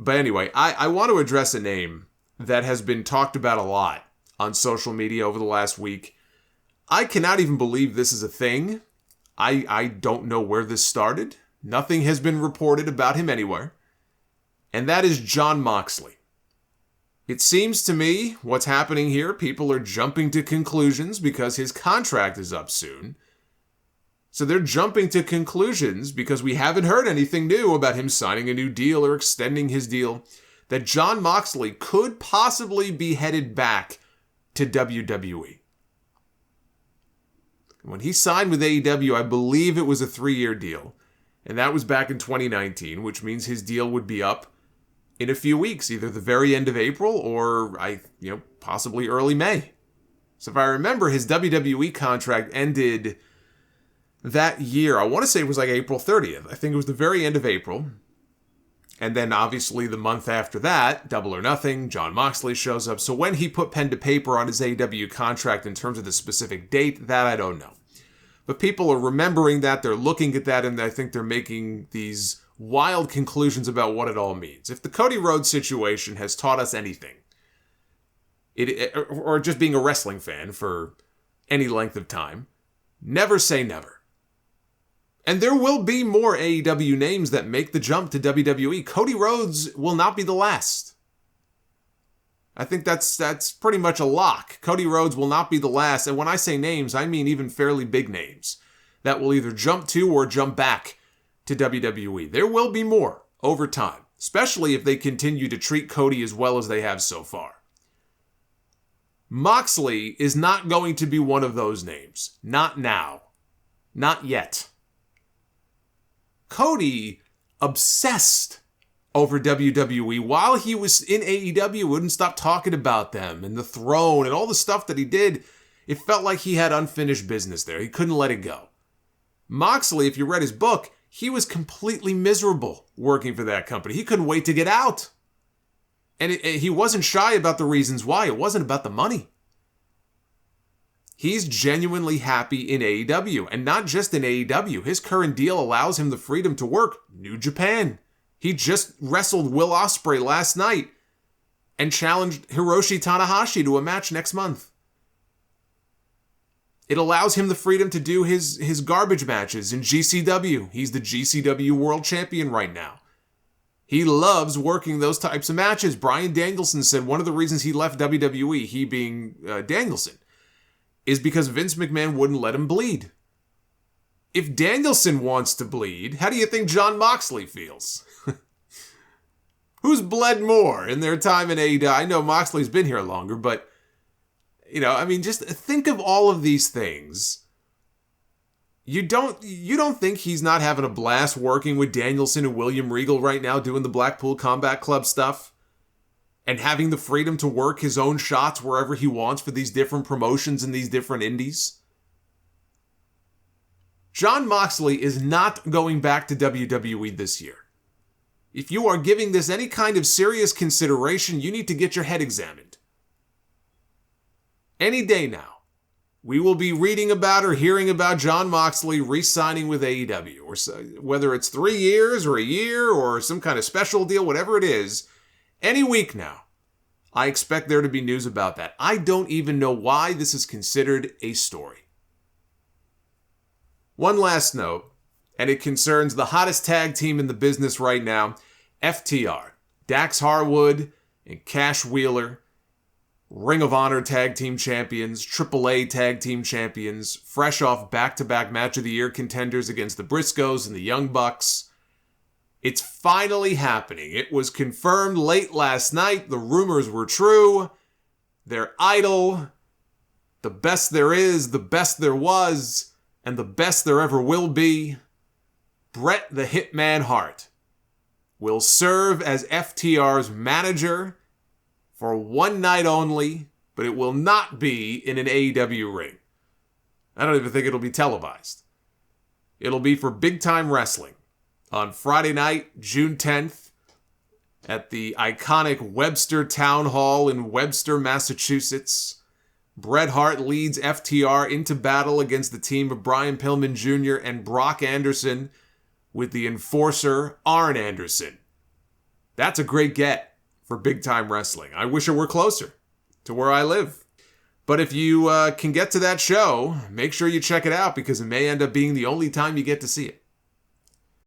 But anyway, I want to address a name that has been talked about a lot on social media over the last week. I cannot even believe this is a thing. I don't know where this started. Nothing has been reported about him anywhere. And that is Jon Moxley. It seems to me what's happening here, people are jumping to conclusions because his contract is up soon. So they're jumping to conclusions because we haven't heard anything new about him signing a new deal or extending his deal, that Jon Moxley could possibly be headed back to WWE. When he signed with AEW, I believe it was a 3-year deal. And that was back in 2019, which means his deal would be up in a few weeks, either the very end of April or possibly early May. So if I remember, his WWE contract ended that year. I want to say it was like April 30th. I think it was the very end of April. And then obviously the month after that, Double or Nothing, Jon Moxley shows up. So when he put pen to paper on his AEW contract in terms of the specific date, that I don't know. But people are remembering that, they're looking at that, and I think they're making these wild conclusions about what it all means. If the Cody Rhodes situation has taught us anything, or just being a wrestling fan for any length of time, never say never. And there will be more AEW names that make the jump to WWE. Cody Rhodes will not be the last. I think that's pretty much a lock. Cody Rhodes will not be the last. And when I say names, I mean even fairly big names that will either jump to or jump back to WWE. There will be more over time, especially if they continue to treat Cody as well as they have so far. Moxley is not going to be one of those names. Not now. Not yet. Cody obsessed over WWE while he was in AEW, wouldn't stop talking about them and the throne and all the stuff that he did. It felt like he had unfinished business there. He couldn't let it go. Moxley, if you read his book, he was completely miserable working for that company. He couldn't wait to get out. And he wasn't shy about the reasons why. It wasn't about the money. He's genuinely happy in AEW, and not just in AEW. His current deal allows him the freedom to work New Japan. He just wrestled Will Ospreay last night and challenged Hiroshi Tanahashi to a match next month. It allows him the freedom to do his garbage matches in GCW. He's the GCW World Champion right now. He loves working those types of matches. Bryan Danielson said one of the reasons he left WWE, he being Danielson, is because Vince McMahon wouldn't let him bleed. If Danielson wants to bleed, how do you think Jon Moxley feels? Who's bled more in their time in AEW? I know Moxley's been here longer, but, just think of all of these things. You don't think he's not having a blast working with Danielson and William Regal right now doing the Blackpool Combat Club stuff? And having the freedom to work his own shots wherever he wants for these different promotions and these different indies? Jon Moxley is not going back to WWE this year. If you are giving this any kind of serious consideration, you need to get your head examined. Any day now, we will be reading about or hearing about Jon Moxley re-signing with AEW, or whether it's 3 years or a year or some kind of special deal, whatever it is. Any week now, I expect there to be news about that. I don't even know why this is considered a story. One last note, and it concerns the hottest tag team in the business right now, FTR. Dax Harwood and Cash Wheeler, Ring of Honor Tag Team Champions, AAA Tag Team Champions, fresh off back-to-back Match of the Year contenders against the Briscoes and the Young Bucks. It's finally happening. It was confirmed late last night. The rumors were true. They're idle. The best there is, the best there was, and the best there ever will be. Bret the Hitman Hart will serve as FTR's manager for one night only, but it will not be in an AEW ring. I don't even think it'll be televised. It'll be for Big Time Wrestling on Friday night, June 10th, at the iconic Webster Town Hall in Webster, Massachusetts. Bret Hart leads FTR into battle against the team of Brian Pillman Jr. and Brock Anderson with the enforcer, Arn Anderson. That's a great get for big time wrestling. I wish it were closer to where I live. But if you can get to that show, make sure you check it out because it may end up being the only time you get to see it.